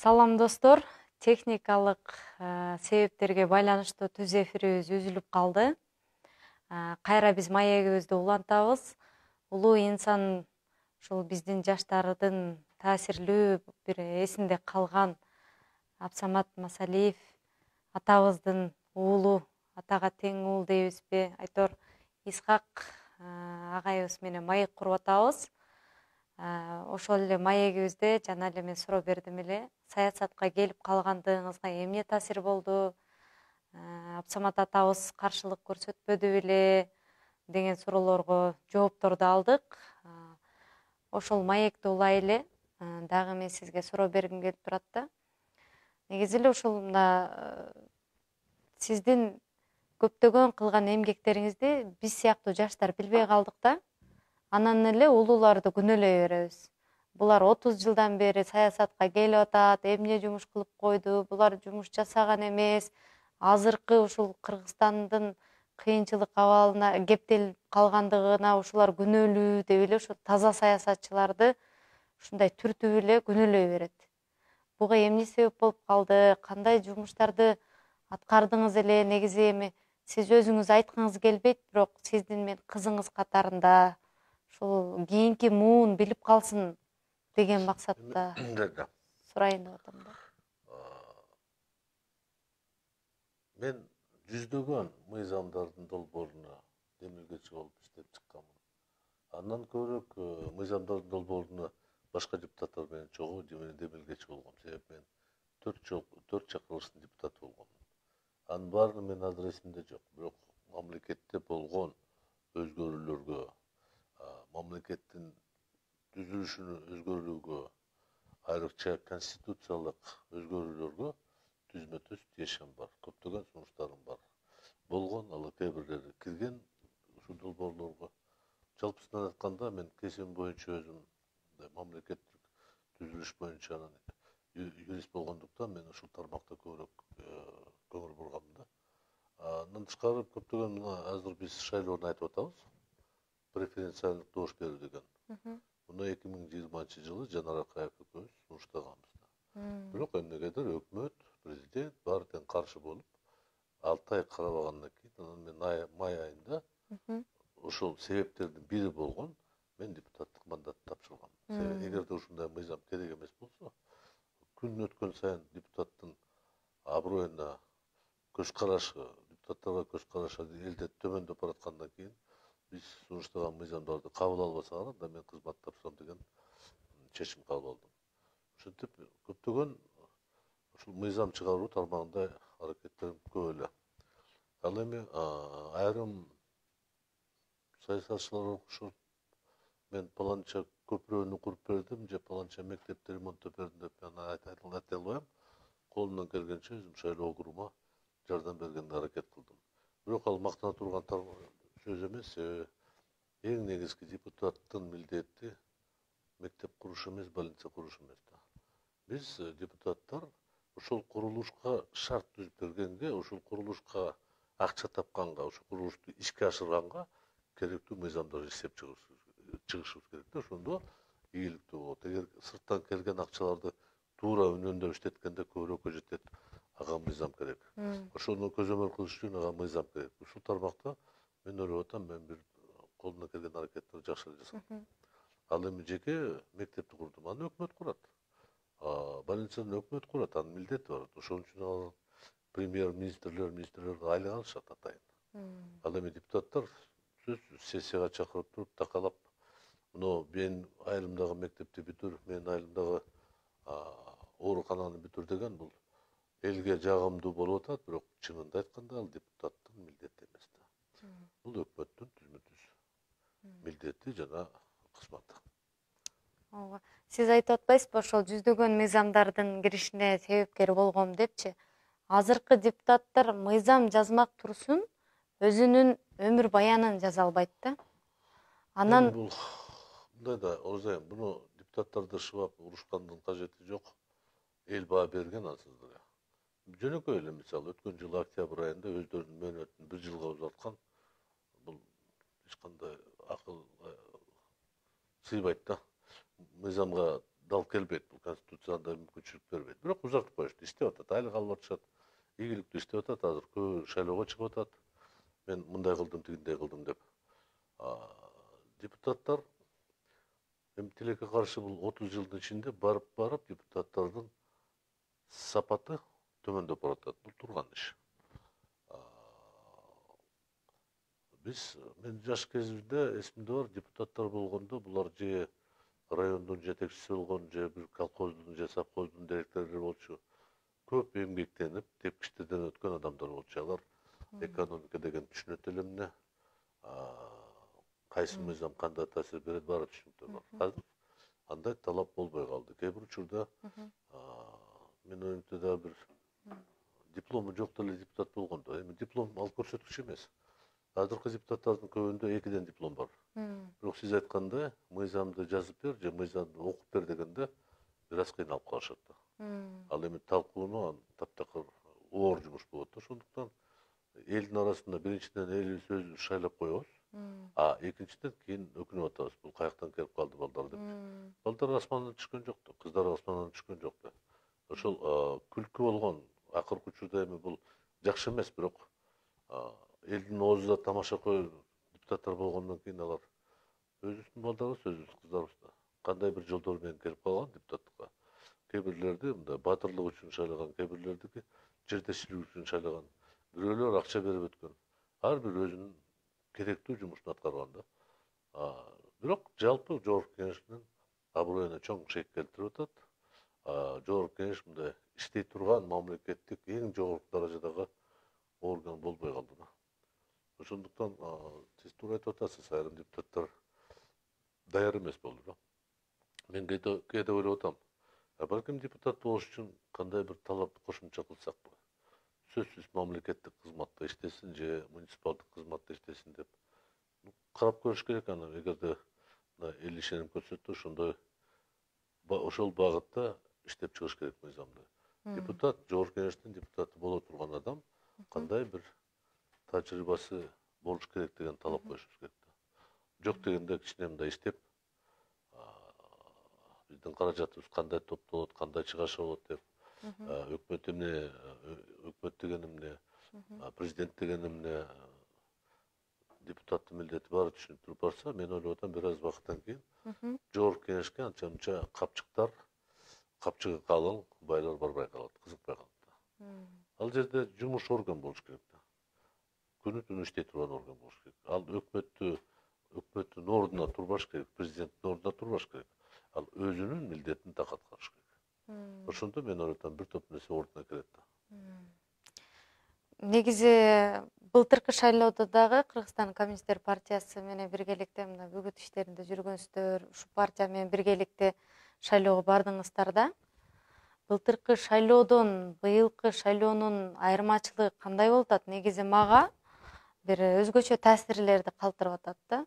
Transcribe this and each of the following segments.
Салам достор, техникалык себептерге байланыштуу түз эфирибиз үзүлүп калды. Кайра биз маегибизди улантабыз. Улуу инсан ушул биздин жаштардын таасирлүү бир эсинде калган Абсамат Масалиев атабыздын уулу, атага тең уул дейбизби, Айтор Исхак агайыбыз менен маек куруп атабыз. Ошол эле маегибизде жана эле мен суроо бердим эле, саясатка келип калгандыгыңызга эмне таасир болду? Абсамат атабыз каршылык көрсөтпөдү беле деген суроолорго жоопторду алдык. Ошол маекти улай эле дагы мен сизге суроо бергим келип турат да. Негизи эле ушул мына сиздин көптөгөн кылган эмгектериңизди биз сыяктуу жаштар билбей калдык да. Анан эле улууларды күнөөлөй беребиз. Булар 30 жылдан бери саясатка келип атат, эмне жумуш кылып койду, булар жумуш жасаган эмес. Азыркы ушул Кыргызстандын кыйынчылык абалына кептелип калгандыгына ушулар күнөөлүү деп эле ошо таза саясатчыларды ушундай түртүп эле күнөөлөй берет. Буга эмне себеп болуп калды, кандай жумуштарды аткардыңыз эле, негизи эми сиз өзүңүз айткыңыз келбейт, бирок сиздин мен кызыңыз катарында ушул кийинки муун билип калсын деген максатта сурайын деп атам да. Мен жүздөгөн мыйзамдардын долбооруна демилгечи болуп иштеп чыкканмын. Андан көрөк мыйзамдардын долбооруна башка депутаттар менен чогуу демилгечи болгом. Себеп мен 4 чакырылыштын депутаты болгоммун. Анын баарын мен азыр эсимде жок. Бирок мамлекетте болгон өзгөрүүлөргө, мамлекеттин түзүлүшүнү өзгөрүүгө, айрыкча конституциялык өзгөрүүлөргө түзмө-түз тиешем бар. Көптөгөн сунуштарым бар. Болгон, ал кээ бирлери кирген ушул долбоорлорго. Жалпысынан айтканда мен кесим боюнча өзүм мамлекеттик түзүлүш боюнча юрист болгондуктан мен ушул тармакта көбүрөөк көңүл бурганмын да. Андан тышкары көптөгөн азыр биз шайлоону айтып атабыз. Преференциялык добуш берүү деген. Муну 2020-жылы Жанар Акаев экөөбүз сунуштаганбыз да. Бирок эмнегедир өкмөт, президент баары тең каршы болуп, 6 ай карабагандан кийин анан мен май айында ошол себептердин бири болгон мен депутаттык мандатты тапшыргам. Эгерде ушундай мыйзам керек эмес болсо, күн өткөн сайын депутаттын аброюна көз карашы, депутаттарга көз карашы элде төмөндөп бараткандан кийин биз сунуштаган мыйзамдарды кабыл албасак анда мен кызмат тапшырам деген чечим кабыл алдым. Ошентип көптөгөн ушул мыйзам чыгаруу тармагында аракеттерим көп эле. Ал эми айрым саясатчылар окушуп мен паланча көпүрөнү куруп бердим же паланча мектепти ремонттоп бердим деп мен айта албайм. Колумдан келгенче өзүм шайлоо окуума жардам бергенге аракет кылдым. Бирок ал мактана турган сөз эмес. Эң негизги депутаттын милдети мектеп куруш эмес, больница куруш эмес да. Биз депутаттар ушул курулушка шарт түзүп бергенге, ушул курулушка акча тапканга, ушул курулушту ишке ашырганга керектүү мыйзамдар иштеп чыгышыбыз керек да. Ошондо ийгиликтүү болот. Эгер сырттан келген акчаларды туура үнөндөп иштеткенде көбүрөөккө жетет. Ага мыйзам керек. Ошону көзөмөл кылыш үчүн ага мыйзам керек. Ушул тармакта мен ойлоп атам, мен бир колумдан келген аракеттерди жакшы эле жасадым. Ал эми жеке мектепти курдум, аны өкмөт курат. Больницаны өкмөт курат, анын милдети бар. Ошон үчүн ал министрлерди айлык алышат атайын. Ал эми депутаттар сессияга чакырып туруп такалап, мына мен айылымдагы мектепти бүтүр, мен айылымдагы оорукананы бүтүр деген бул элге жагымдуу болуп атат, бирок чынында айтканда ал депутаттын милдети эмес да. Бул өкмөттүн түзмө-түз милдети жана кызматы. Ооба. Сиз айтып атпайсызбы, ошол жүздөгөн мыйзамдардын киришине себепкер болгом депчи. Азыркы депутаттар мыйзам жазмак турсун, өзүнүн өмүр баянын жаза албайт да. Анан бул мындай да, Орзайым, буну депутаттарды шыбап урушкандын кажети жок. Эл баа берген ансыздыгы. Жөнөкөй эле мисалы, өткөн жылы октябрь айында өздөрүнүн мөөнөтүн 1 жылга узарткан. Бул эч кандай акыл сыйбайт да. Мыйзамга дал келбейт. Бул конституцияда мүмкүнчүлүк бербейт. Бирок узартып коюшту, иштеп атат, айлык алып атышат. Ийгиликтүү иштеп атат, азыр көбү шайлоого чыгып атат. Мен мындай кылдым, тигиндей кылдым деп. Депутаттар эми тилекке каршы бул 30 жылдын ичинде барып депутаттардын сапаты төмөндөп баратат. Бул турган иш. Мен жаш кезимде эсимде бар, депутаттар болгондо булар же райондун жетекчиси болгон, же бир колхоздун, же совхоздун директору болчу. Көп эмгектенип, тепкичтерден өткөн адамдар болчу. Алар экономика деген түшүнөт эле эмне, кайсы мыйзам кандай таасир берет, баары түшүнүктөр бар. Азыр андай талап болбой калды. Кээ бир учурда мен оюмда да бир диплому жок деле депутат болгондо, эми диплом ал көрсөткүч эмес. Азыркы депутаттардын көбүндө 2ден диплом бар. Бирок сиз айткандай, мыйзамды жазып бер же мыйзамды окуп бер дегенде бир аз кыйналып калышат да. Ал эми талкууну таптакыр оор жумуш болот да. Ошондуктан элдин арасында биринчиден элибиз өзүбүз шайлап коебуз. Экинчиден кийин өкүнүп атабыз. Бул каяктан келип калды балдар деп. Балдар асмандан түшкөн жок да, кыздар асмандан түшкөн жок да. Ошол күлкү болгон акыркы учурда эми бул жакшы эмес, бирок элдин оозунда тамашакой депутаттар болгондон кийин алар өзүбүздүн балдарыбыз, өзүбүздүн кыздарыбыз да. Кандай бир жолдор менен келип калган депутаттыкка. Кээ бирлерди мындай батырлык үчүн шайлаган, кээ бирлердики жердешчилик үчүн шайлаган, бирөөлөр акча берип өткөн. Ар бир өзүнүн керектүү жумушун аткарган да. Бирок жалпы жогорку кеңештин аброюна чоң шек келтирип атат. Жогорку кеңеш мындай иштей турган мамлекеттик эң жогорку даражадагы орган болбой калды да. Ошондуктан сиз туура айтып атасыз, айрым депутаттар даяр эмес болду да. Мен кээде ойлоп атам, балким депутат болуш үчүн кандай бир талапты кошумча кылсакпы. Сөзсүз мамлекеттик кызматта иштесин же муниципалдык кызматта иштесин деп карап көрүш керек. Аны эгерде эл ишеним көрсөтсө, ошол багытта иштеп чыгыш керек мыйзамды. Депутат, жогорку кеңештин депутаты боло турган адам кандай бир тажрыйбасы болуш керек деген талап коюшубуз керек да. Жок дегенде кичине мындай иштеп, биздин каражатыбыз кандай топтолот, кандай чыгаша болот деп, өкмөт эмне, өкмөт деген эмне, президент деген эмне, депутаттын милдети баары түшүнүктүрүп барса, мен ойлоп атам, бир аз убакыттан кийин жогорку кеңешке анча-мынча капчыгы калың байлар барбай калат, кызыкпай калат да. Ал жерде жумуш орган болуш керек да. Күнү-түнү иштей турган орган болуш керек. Ал өкмөттүн ордуна турбаш керек, президенттин ордуна турбаш керек. Ал өзүнүн милдетин так аткарыш керек. Ошондо мен ойлойм, бир топ нерсе ордуна келет да. Негизи былтыркы шайлоодо дагы Кыргызстан Коммунисттер партиясы менен биргеликте мына бүгүт иштеринде жүргөнсүздөр, ушу партия менен биргеликте шайлоого бардыңыздар да. Былтыркы шайлоодон быйылкы шайлоонун айырмачылыгы кандай болуп атат? Негизи мага бир өзгөчө таасирлерди калтырып атат да.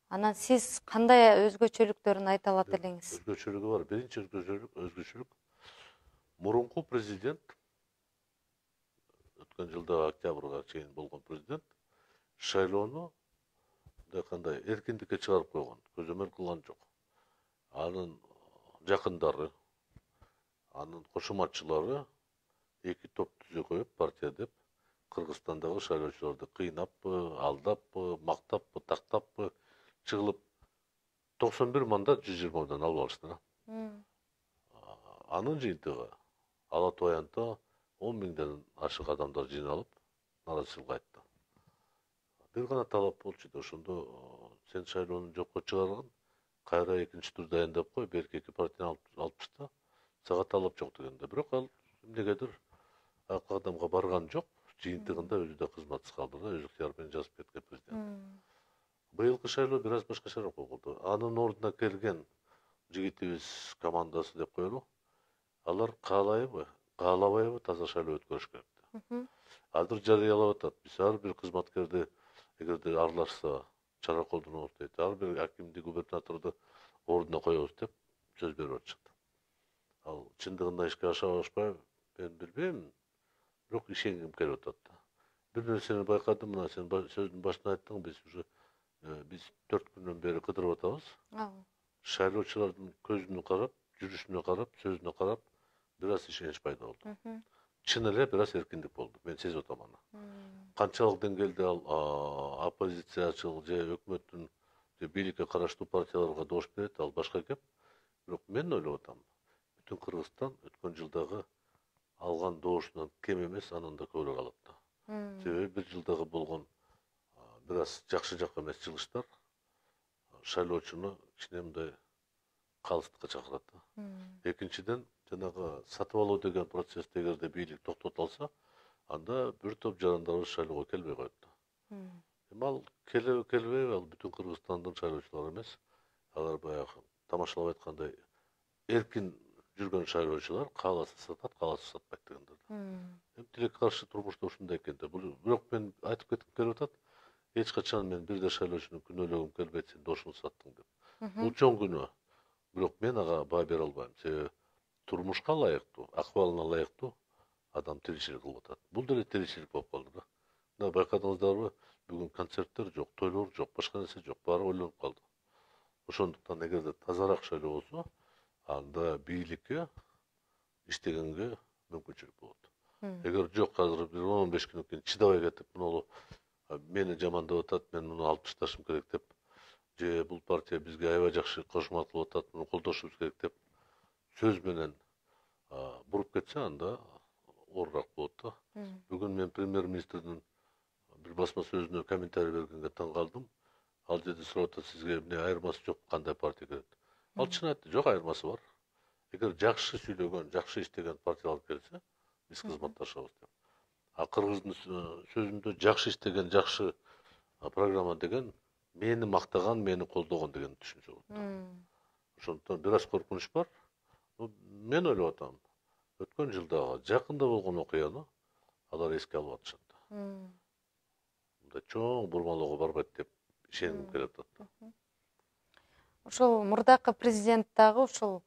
Анан сиз кандай өзгөчөлүктөрүн айта алат элеңиз? Өзгөчөлүгү бар. Биринчи өзгөчөлүк мурунку президент, өткөн жылда октябрга чейин болгон президент шайлоону кандай эркиндикке чыгарып койгон, көзөмөл кылган жок. Анын жакындары, анын кошуматчылары эки топ түзө коюп, партия деп, Кыргызстандагы шайлоочуларды кыйнаппы, алдаппы, мактаппы, тактаппы чыгылып 91 мандат 120 алып алышты. Анын жыйынтыгы Ала Тоо аянтта 10 миңден ашык адамдар жыйналып, нааразычылык айтты. Бир гана талап болчу да, ошондо сен шайлоону жокко чыгарган, кайра экинчи тур дайындап кой, берки эки партияны алып чыкта, сага талап жок дегенде. Бирок ал эмнегедир ал кадамга барган жок, жыйынтыгында өзү да кызматсыз калды да, өз ыктыяры менен жазып кеткен президент. Быйылкы шайлоо бир аз башкачараак болду. Анын ордуна келген жигитибиз командасы деп коелу, алар каалабайбы таза шайлоо өткөрүш керек. Азыр жарыялап атат. Биз ар бир кызматкерди эгерде аралашса чара колдонобуз дейт. Ар бир акимди, губернаторду ордуна коебуз деп сөз берип атышат. Ал чындыгында ишке ашабы ашпайбы, мен билбейм. Бирок ишенгим келип атат да. Бир нерсени байкадым, мына сен сөздүн башында айттың, биз 4 күндөн бери кыдырып атабыз. Шайлоочулардын көзүнө карап, жүрүшүнө карап, сөзүнө карап бир аз ишенич пайда болду. Чын эле бир аз эркиндик болду. Мен сезип атам аны. Канчалык деңгээлде ал оппозициячыл же өкмөттүн же бийликке караштуу партияларга добуш берет, ал башка кеп. Бирок мен ойлоп атам, бүтүн Кыргызстан өткөн жылдагы алган добушунан кем эмес, анан да көбүрөөк алат да. Себеби бир жылдагы болгон бир аз жакшы жакка эмес жылыштар шайлоочуну кичине мындай калыстыкка чакырат да. Экинчиден, жанагы сатып алуу деген процессти эгерде бийлик токтото алса, анда бир топ жарандарыбыз шайлоого келбей коет да. Эми ал келбейби, ал бүтүн Кыргызстандын шайлоочулары эмес. Алар баягы тамашалап айткандай эркин жүргөн шайлоочулар, кааласа сатат, кааласа сатпайт дегендер да. Эми тилекке каршы турмушта ушундай экен да. Бирок мен айтып кетким келип атат, эч качан мен бирде шайлоочуну күнөөлөгүм келбейт, сен дошуңду саттың деп. Бул чоң күнөө. Бирок мен ага баа бере албайм. Себеби турмушка ылайыктуу, акыбалына ылайыктуу адам тиричилик кылып атат. Бул деле тиричилик болуп калды да. Мына байкадыңыздарбы, бүгүн концерттер жок, тойлор жок, башка нерсе жок, баары ойлонуп калды. Ошондуктан эгерде тазараак шайлоо болсо, анда бийликке иштегенге мүмкүнчүлүк болот. Эгер жок, азыр бир 15 күнөн кийин чыдабай кетип, муну мени жамандап атат, мен муну алып ташташым керек деп, же бул партия бизге аябай жакшы кошмат кылып атат, муну колдошубуз керек деп сөз менен буруп кетсе, анда оорураак болот да. Бүгүн мен премьер-министрдин бир басма сөзүнө комментарий бергенге таң калдым. Ал жерде сурап атат, сизге эмне айырмасы жок, кандай партия керек? Ал чын айтты, жок, айырмасы бар. Эгер жакшы сүйлөгөн, жакшы иштеген партиялар келсе, биз кызматташабыз деп. Кыргыздын сөзүндө жакшы иштеген, жакшы программа деген мени мактаган, мени колдогон деген түшүнчө болот. Ошондуктан бир аз коркунуч бар. Мен ойлоп атам, өткөн жылдагы жакында болгон окуяны алар эске алып атышат. Мындай чоң бурмалоого барбайт деп ишенгим келип атат. Ошол мурдакы президент дагы ушул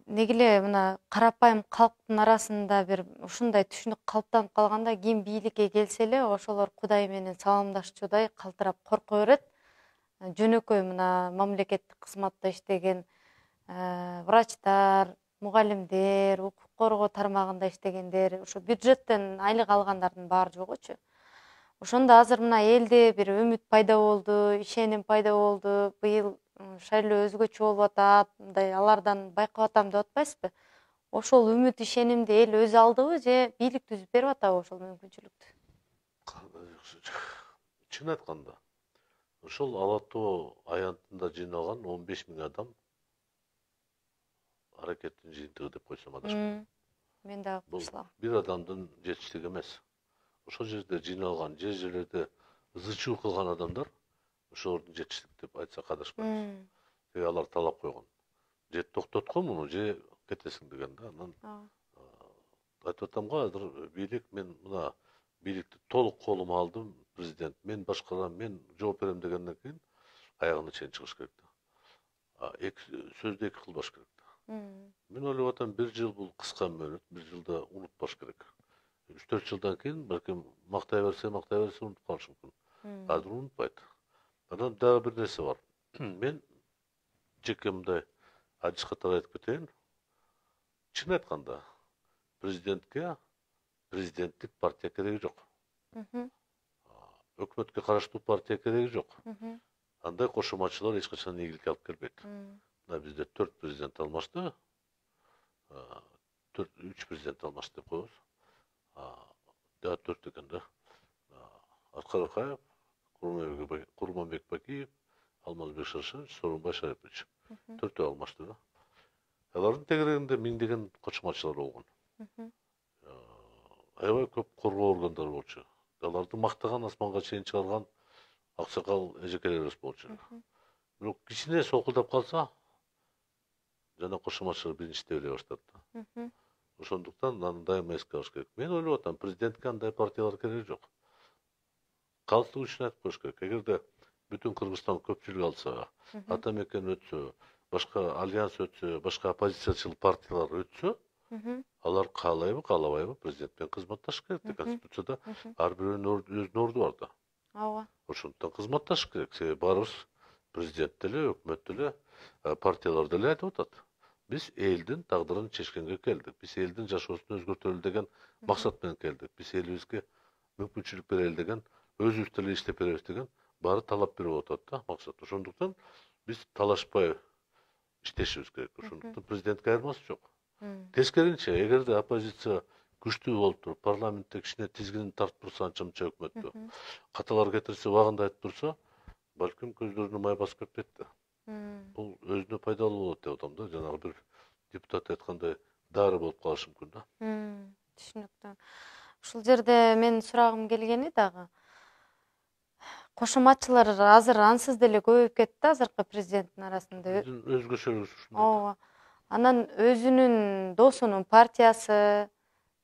неге эле мына карапайым калктын арасында бир ушундай түшүнүк калыптанып калганда, ким бийликке келсе эле ошолор Кудай менен саламдашчудай калтырап корко берет. Жөнөкөй мына мамлекеттик кызматта иштеген врачтар, мугалимдер, укук коргоо тармагында иштегендер, ошо бюджеттен айлык алгандардын баары жогочу. Ошондо азыр мына элде бир үмүт пайда болду, ишеним пайда болду. Быйыл шайлоо өзгөчө болуп атат, мындай алардан байкап атам деп атпайсызбы? Ошол үмүт, ишенимди эл өзү алдыбы же бийлик түзүп берип атабы ошол мүмкүнчүлүктү? Чын айтканда, ошол Ала Тоо аянтында жыйналган 15 000 адам аракеттин жыйынтыгы деп койсом адашпайм. Мен дагы кошулам. Бир адамдын жетиштиги эмес. Ошол жерде жыйналган, жерлерде ызы-чуу кылган адамдар ошолордун жетиштиги деп айтсак адашпайбыз. Себеби алар талап койгон. Же токтоткон муну, же кетесиң деген да. Анан айтып атам го, азыр бийлик, мен мына бийликти толук колума алдым, президент, мен башкарам, мен жооп берем дегенден кийин аягына чейин чыгыш керек да. Сөздү эки кылбаш керек да. Мен ойлоп атам, бир жыл бул кыска мөөнөт, бир жылда унутпаш керек. 3-4 жылдан кийин балким мактай берсе унутуп калышы мүмкүн. Азыр унутпайт. Анан дагы бир нерсе бар. Мен жеке мындай ачык катар айтып кетейин. Чын айтканда, президентке президенттик партия кереги жок. Өкмөткө караштуу партия кереги жок. Андай кошумачылар эч качан ийгиликке алып келбейт. Мына бизде 4 президент алмашты. 3 президент алмашты деп коебуз. Да, 4 экен да. Аскар Акаев, Курманбек Бакиев, Алмазбек Шаршенович, Сооронбай Шарипович. 4 алмашты да. Алардын тегерегинде миңдеген кошумачылар болгон. Аябай көп коргоо органдары болчу. Аларды мактаган, асманга чейин чыгарган аксакал эжекелерибиз болчу. Бирок кичине солкулдап калса, жана кошумачылар биринчи беле баштады да. Ошондуктан аны дайыма эске алыш керек. Мен ойлоп атам, президентке андай партиялар кереги жок. Калыстык үчүн айтып коюш керек. Эгерде бүтүн Кыргызстан көпчүлүк алса, ата мекен өтсө, башка альянс өтсө, башка оппозициячыл партиялар өтсө, алар каалайбы, каалабайбы президент менен кызматташыш керек да. Конституцияда ар бирөөнүн өзүнүн орду бар да. Ооба. Ошондуктан кызматташыш керек. Себеби баарыбыз президент деле, өкмөт деле партиялар деле айтып атат. Биз элдин тагдырын чечкенге келдик. Биз элдин жашоосун өзгөртөлү деген максат менен келдик. Биз элибизге мүмкүнчүлүк берели деген, өзүбүз деле иштеп беребиз деген баары талап берип атат да максат. Ошондуктан биз талашпай иштешибиз керек. Ошондуктан президентке айырмасы жок. Тескеринче, эгерде оппозиция күчтүү болуп туруп, парламентте кичине тизгинин тартып турса, анча мынча өкмөттү каталар кетирсе, убагында айтып турса, балким көздөрүнө май басып кетпейт да. Бул өзүнө пайдалуу болот деп атам да. Жанагы бир депутат айткандай дары болуп калышы мүмкүн да. Түшүнүктүү. Ушул жерде менин сурагым келгени дагы. Кошоматчылар азыр ансыз деле көбөйүп кетти азыркы президенттин арасында. Өзгөчөлүгү ушундай. Ооба. Анан өзүнүн досунун партиясы,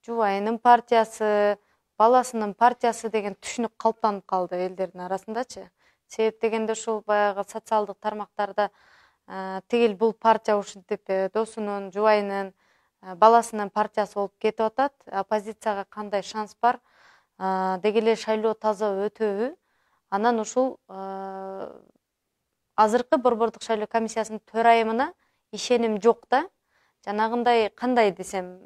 жубайынын партиясы, баласынын партиясы деген түшүнүк калыптанып калды элдердин арасындачы. Себеп дегенде ушул баягы социалдык тармактарда тигил бул партия ушинтип досунун, жубайынын, баласынын партиясы болуп кетип атат. Оппозицияга кандай шанс бар? Деги эле шайлоо таза өтөбү? Анан ушул азыркы Борбордук шайлоо комиссиясынын төрайымына ишеним жок да. Жанагындай кандай десем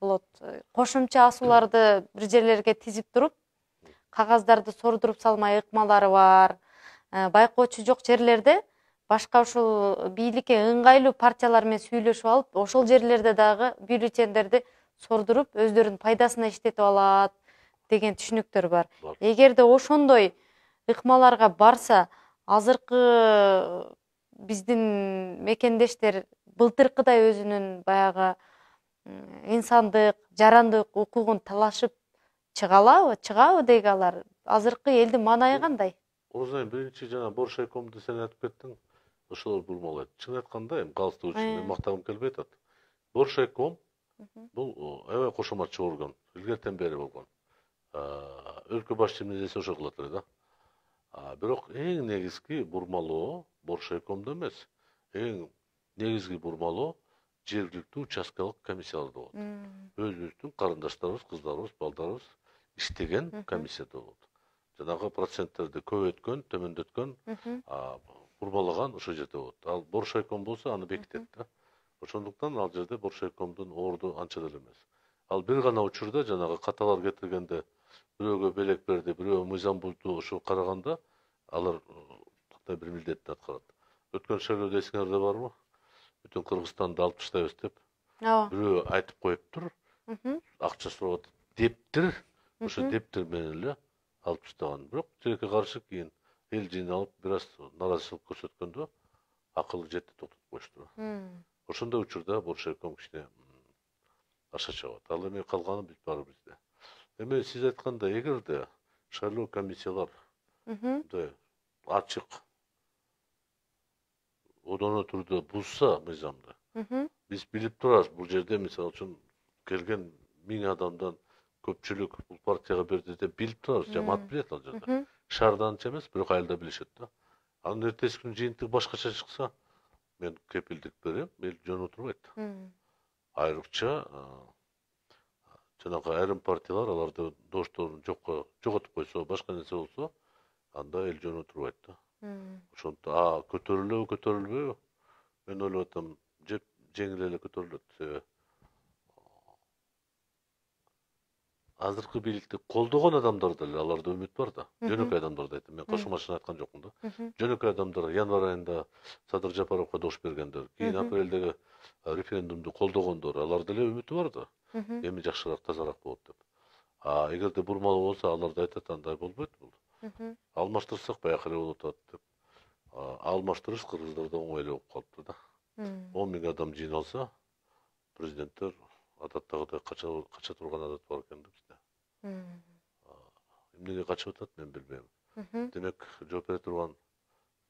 болот? Кошумча асууларды бир жерлерге тизип туруп, кагаздарды сордуруп салмай ыкмалары бар. Байкоочу жок жерлерде башка ушул бийликке ыңгайлуу партиялар менен сүйлөшүп алып, ошол жерлерде дагы бюллетендерди сордуруп, өздөрүнүн пайдасына иштетип алат деген түшүнүктөр бар. Эгерде ошондой ыкмаларга барса, азыркы биздин мекендештер былтыркыдай өзүнүн баягы инсандык, жарандык укугун талашып чыгабы деги алар? Азыркы элдин маанайы кандай? Озайн биринчи жана Боршайкомду сен айтып кеттиң. Ошолор бурмалайт. Чын айтканда, галстук үчүн мен мактагым келбей атат. Боршайком бул аябай кошоматчы орган. Илгертен бери болгон. Өлкө башчы эмне десе ошо кылат эле да. Бирок эң негизги бурмалоо Боршайкомдо эмес. Эң негизги бурмалоо жергиликтүү участкалык комиссияларда болот. Өзүбүздүн карындаштарыбыз, кыздарыбыз, балдарыбыз иштеген комиссияда болот. Жанагы проценттерди көбөйткөн, төмөндөткөн, бурмалаган ошол жерде болот. Ал Боршайком болсо аны бекитет да. Ошондуктан ал жерде Боршайкомдун орду анча деле эмес. Ал бир гана учурда жанагы каталар кетиргенде бирөөгө белек берди, бирөө мыйзам бузду, ошо караганда алар кандай бир милдетти аткарат. Өткөн шайлоодо эсиңерде барбы? Бүтүн Кыргызстанды алып таштайбыз деп. Бирөө айтып коюптур, акча сурап дептир, ошо дептир менен эле алып таштаган. Бирок тилекке каршы кийин эл жыйналып бир аз наразычылык көрсөткөндө акылы жетти, токтотуп коюшту. Ошондой учурда Боршайком кичине аша чабат. Ал эми калганы биз баары бизде. Эми сиз айткандай, эгерде шайлоо комиссиялар мындай ачык, одоно түрдө бузса мыйзамды, биз билип турабыз, бул жерде мисалы үчүн келген 1000 адамдан көпчүлүк бул партияга берди деп билип турабыз, жамаат билет ал жерде. Шаарда анча эмес, бирок айылда билишет да. Анын эртеси күнү жыйынтыгы башкача чыкса, мен кепилдик берем, эл жөн отурбайт. Айрыкча жанагы айрым партиялар аларды дошторун жоготуп койсо, башка нерсе болсо, анда эл жөн отурбайт да. Ошондуктан көтөрүлөбү, көтөрүлбөйбү? Мен ойлоп атам, жеңил эле көтөрүлөт. Себеби азыркы бийликти колдогон адамдарда эле аларда үмүт бар да. Жөнөкөй адамдарда айтам. Мен кошумачаны айткан жокмун да. Жөнөкөй адамдар январь айында Садыр Жапаровго дош бергендер, кийин апрелдеги референдумду колдогондор, аларда эле үмүтү бар да. Эми жакшыраак, тазараак болот деп. Эгерде бурмалоо болсо, алар да айтат, андай болбойт бул. Алмаштырсак баягы эле болуп атат деп. Алмаштырыш кыргыздарда оңой эле болуп калыптыр да. 10 000 адам жыйналса, президенттер адаттагыдай кача турган адат бар экен да бизде. Эмнеге качып атат, мен билбейм. Демек, жооп бере турган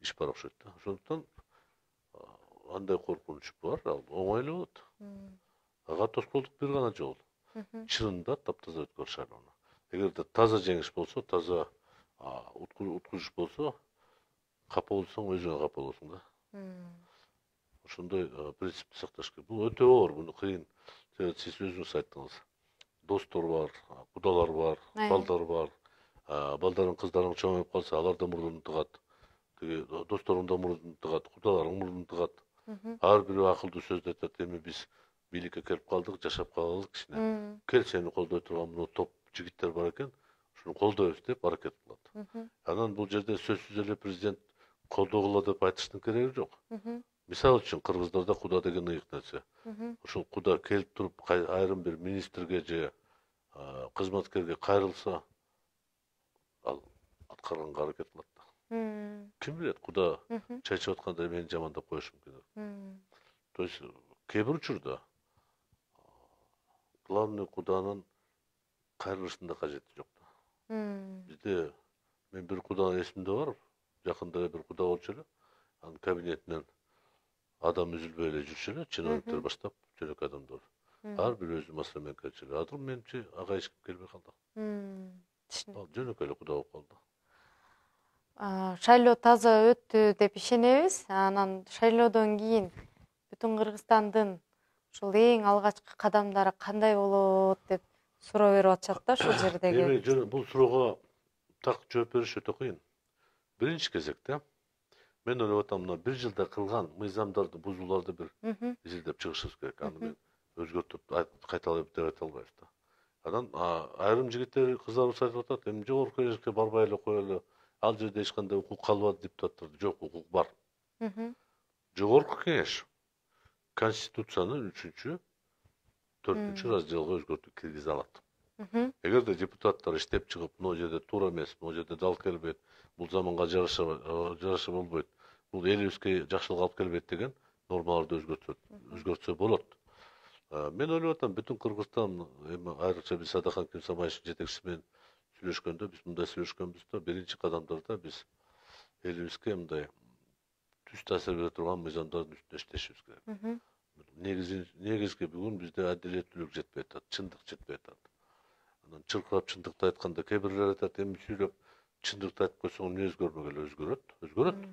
иш бар окшойт да. Ошондуктан андай коркунуч бар, ал оңой эле болот. Ага тоскоолдук бир гана жол. Чынында таптаза өткөр шайлоону. Эгерде таза жеңиш болсо, таза уткуруш болсо, капа болсоң өзүңө капа болосуң да. Ошондой принципти сакташ керек. Бул өтө оор, муну кыйын. Сиз өзүңүз айттыңыз. Достор бар, кудалар бар, балдар бар. Балдарын, кыздарың чоңоюп калса, алар да мурдун тыгат. досторың да мурдун тыгат, кудаларың мурдун тыгат. Ар бирөө акылдуу сөз айтат. Эми биз бийликке келип калдык, жашап калалык кичине. Кел сени колдой турган мына топ жигиттер бар экен, ушуну колдойбуз деп аракет кылат. Анан бул жерде сөзсүз эле президент колдогула деп айтыштын кереги жок. Мисалы үчүн кыргыздарда куда деген ыйык нерсе. Ушул куда келип туруп айрым бир министрге же кызматкерге кайрылса, ал аткарганга аракет кылат да. Ким билет, куда чай ичип атканда мени жамандап коюшу мүмкүн. То есть кээ бир учурда главный куданын кайрылышында кажети жок да. Бизде мен бир куда эсимде бар, жакында бир куда болчу эле. Анын кабинетинен адам үзүлбөй эле жүрчү эле, чиновниктер баштап, жөнөкөй адамдар. Ар бир өзүнүн маселе менен келчү эле. Азыр менимче ага эч ким келбей калды. Ал жөнөкөй эле куда болуп калды. Шайлоо таза өттү деп ишенебиз. Анан шайлоодон кийин бүтүн Кыргызстандын ушул эң алгачкы кадамдары кандай болот деп суроо берип атышат да ушул жердеги. Эми бул суроого так жооп бериш өтө кыйын. Биринчи кезекте мен ойлоп атам, мына бир жылда кылган мыйзамдарды бузууларды бир изилдеп чыгышыбыз керек. Аны мен өзгөртүп кайталап деп айта албайбыз да. Анан айрым жигиттер, кыздарыбыз айтып атат, эми жогорку кеңешке барбай эле коелу. Ал жерде эч кандай укук калбады депутаттарда. Жок, укук бар. Жогорку кеңеш Конституциянын 3-4 разделге өзгөртүү киргизе алат. Эгерде депутаттар иштеп чыгып, могу жерде туура эмес, могу жерде дал келбейт, бул заманга жараша болбойт, бул элибизге жакшылык алып келбейт деген нормаларды өзгөртсө болот. Мен ойлоп атам, бүтүн Кыргызстан, эми айрыкча биз Садыкхан Кемсабаевдин жетекчиси менен сүйлөшкөндө, биз мындай сүйлөшкөнбүз да, биринчи кадамдарда биз элибизге мындай түз таасир бере турган мыйзамдардын үстүндө иштешибиз керек. Негизги бүгүн бизде адилеттүүлүк жетпей атат, чындык жетпей атат. Анан чыркырап чындыкты айтканда кээ бирлер айтат, эми сүйлөп чындыкты айтып койсоң эмне өзгөрмөгөн эле, өзгөрөт.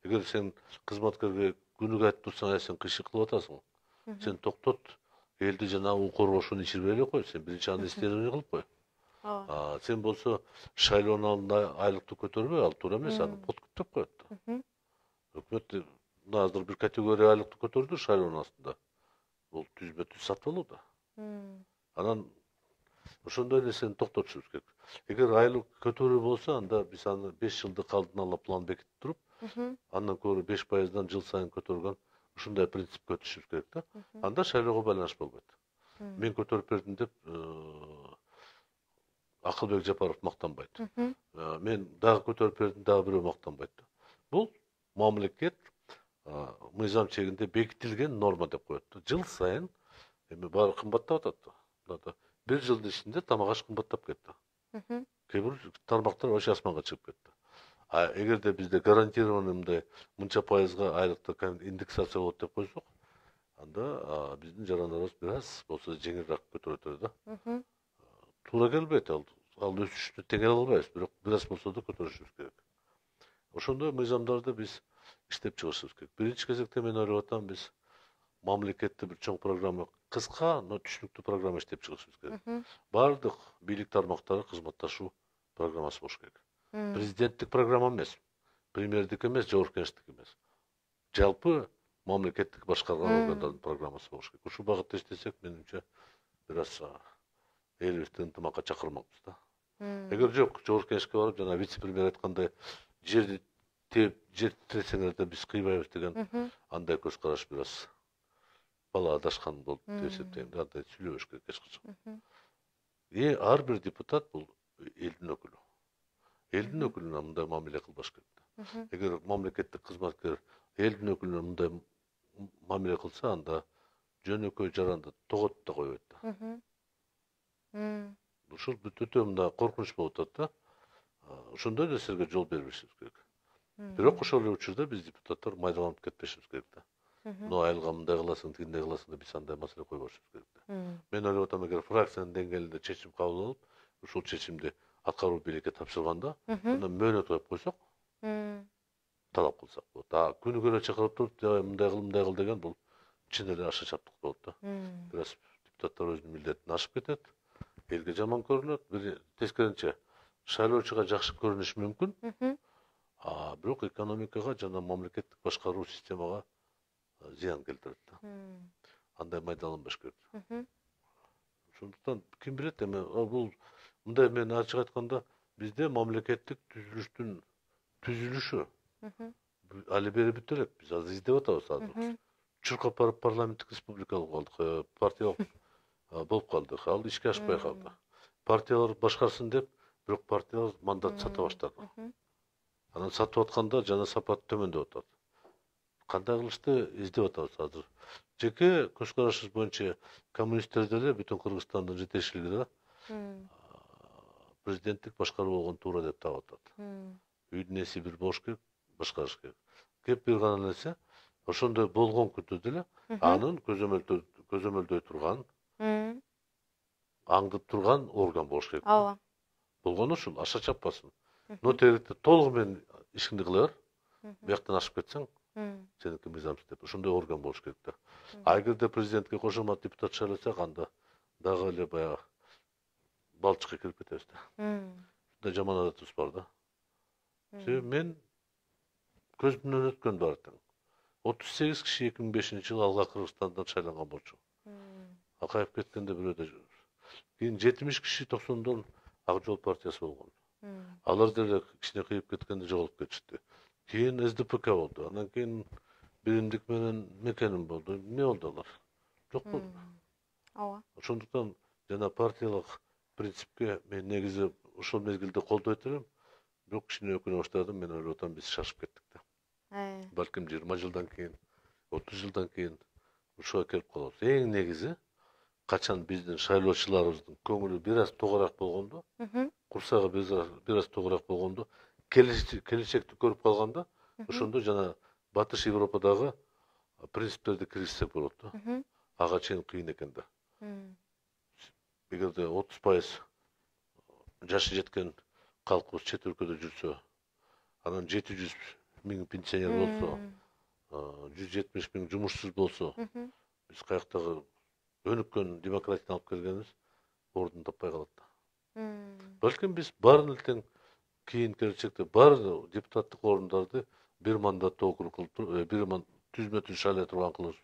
Эгер сен кызматкерге күнүгө айтып турсаң, сен кыйшык кылып атасың. Сен токтот, элди жанагы укур ичирбей эле кой, сен биринчи аны исследование кылып кой. Сен болсо шайлоонун алдында айлыкты көтөрбөй, ал туура эмес, аны подкуптап коет да. Өкмөт азыр бир категория айлыкты көтөрдү шайлоонун астында. Бул түзбө-түз сатып алуу да. Анан ошондой эле сен токтотушубуз керек. Эгер айлык көтөрүү болсо, анда биз аны 5 жылдык алдын ала план бекитип туруп, андан көрө 5%дан жыл сайын көтөргөн ушундай принципке өтүшүбүз керек да. Анда шайлоого байланыш болбойт. Мен көтөрүп бердим деп Акылбек Жапаров мактанбайт. Мен дагы көтөрүп бердим, дагы бирөө мактанбайт да. Бул мамлекет мыйзам чегинде бекитилген норма деп коет. Жыл сайын эми баары кымбаттап атат. Бир жылдын ичинде тамак аш кымбаттап кетти. Кээ бир тармактар вообще асманга чыгып кетти. Эгерде бизде гарантированный мындай мынча пайызга айлыкты индексация болот деп койсок, анда биздин жарандарыбыз бир аз болсо жеңилирээк көтөрөт да. Туура келбейт, ал өсүшүнө теңей албайбыз, бирок бир аз болсо да көтөрүшүбүз керек. Ошондой мыйзамдарды биз иштеп чыгышыбыз керек. Биринчи кезекте мен ойлоп атам, биз мамлекетте бир чоң программа, кыска, но түшүнүктүү программа иштеп чыгышыбыз керек. Бардык бийлик тармактары кызматташуу программасы болуш керек. Президенттик программа эмес, премьердик эмес, жогорку кеңештик эмес. Жалпы мамлекеттик башкарган органдардын программасы болуш керек. Ушул багытта иштесек, менимче, бир аз элибизди ынтымакка чакырмакпыз да. Эгер жок, жогорку кеңешке барып, жана вице-премьер айткандай, жерди тиресеңер да биз кыйбайбыз деген андай көз караш бир аз бала адашкан болуп деп эсептейм да. Андай сүйлөбөш керек эч качан. Ар бир депутат бул элдин өкүлү. Элдин өкүлүнө мындай мамиле кылбаш керек да. Эгер мамлекеттик кызматкер элдин өкүлүнө мындай мамиле кылса, анда жөнөкөй жаранды тогот да койбойт да. Ушул өтө мындай коркунуч болуп атат да. Ошондой нерселерге жол бербешибиз керек. Бирок ошол эле учурда биз депутаттар майдаланып кетпешибиз керек да. Но айылга мындай кыласың, тигиндей кыласың деп биз андай маселе койбошубуз керек да. Мен ойлоп атам, эгер фракциянын деңгээлинде чечим кабыл алып, ушул чечимди аткаруу бийликке тапшырганда, анда мөөнөт коюп койсок, талап кылсак болот. Күнүгө эле чакырып туруп, мындай кыл деген бул чын эле аша чаптык болот да. Бир аз депутаттар өзүнүн милдетин ашып кетет, элге жаман көрүнөт. Бир тескерисинче шайлоочуга жакшы көрүнүшү мүмкүн. Бирок экономикага жана мамлекеттик башкаруу системага зыян келтирет да. Андай майдаланбаш керек. Ошондуктан ким билет эми бул мындай мен ачык айтканда бизде мамлекеттик түзүлүшү али бери бүтө элек. Биз азыр издеп атабыз азыр. Чуркап барып парламенттик республикалык болдук, партиялык болуп калдык. Ал ишке ашпай калды. Партиялар башкарсын деп, бирок партиялар мандат сата баштады. Анан сатып атканда жана сапаты төмөндөп атат. Кандай кылышты издеп атабыз азыр. Жеке көз карашыбыз боюнча коммунисттер деле бүтүн Кыргызстандын жетекчилиги президенттик башкаруу болгон туура деп таап атат. Үйдүн эси бир болуш керек, башкарыш керек. Кеп бир гана нерсе, ошондой болгон күндө деле анын көзөмөлдөй турган, аңдып турган орган болуш керек. Ооба. Болгону ушул аша чаппасын. Нотерикти толугу менен ишиңди кыла бер. Бияктан ашып кетсең, сеники мыйзамсыз деп. Ошондой орган болуш керек да. Эгерде президентке кошомат депутат шайласак, анда дагы эле баягы балчыкка кирип кетебиз да. Ушундай жаман адатыбыз бар да. Себеби мен көзүмдөн өткөн баары тең. 38 киши 2005-жылы алга Кыргызстандан шайланган болчу. Акаев кеткенде бирөөдө. Кийин 70 киши 90-дон Ак Жол партиясы болгон. Алар деле кичине кыйып кеткенде жоголуп кетишти. Кийин СДПК болду. Анан кийин биримдик менен Мекеним болду. Эмне болду алар? Жок болду. Ооба. Ошондуктан жана партиялык принципке мен негизи ошол мезгилде колдой элем. Бирок кичине өкүнө баштадым, мен ойлоп атам, биз шашып кеттик да. Балким 20 жылдан кийин, 30 жылдан кийин ушуга келип калабыз. Эң негизи качан биздин шайлоочуларыбыздын көңүлү бир аз тогураак болгондо, курсагы бир аз тогураак болгондо, келечекти көрүп калганда, ошондо жана Батыш Европадагы принциптерди киргизсек болот да. Ага чейин кыйын экен да. Эгерде 30% жашы жеткен калкыбыз чет өлкөдө жүрсө, анан 700 миң пенсионер болсо, 170 миң жумушсуз болсо, биз каяктагы өнүккөн демократияны алып келгенибиз ордун таппай калат да. Балким биз баарын тең кийин келечекте бар депутаттык орундарды бир мандаттуу округ кылып, бир түзмө түз шайлай турган кылып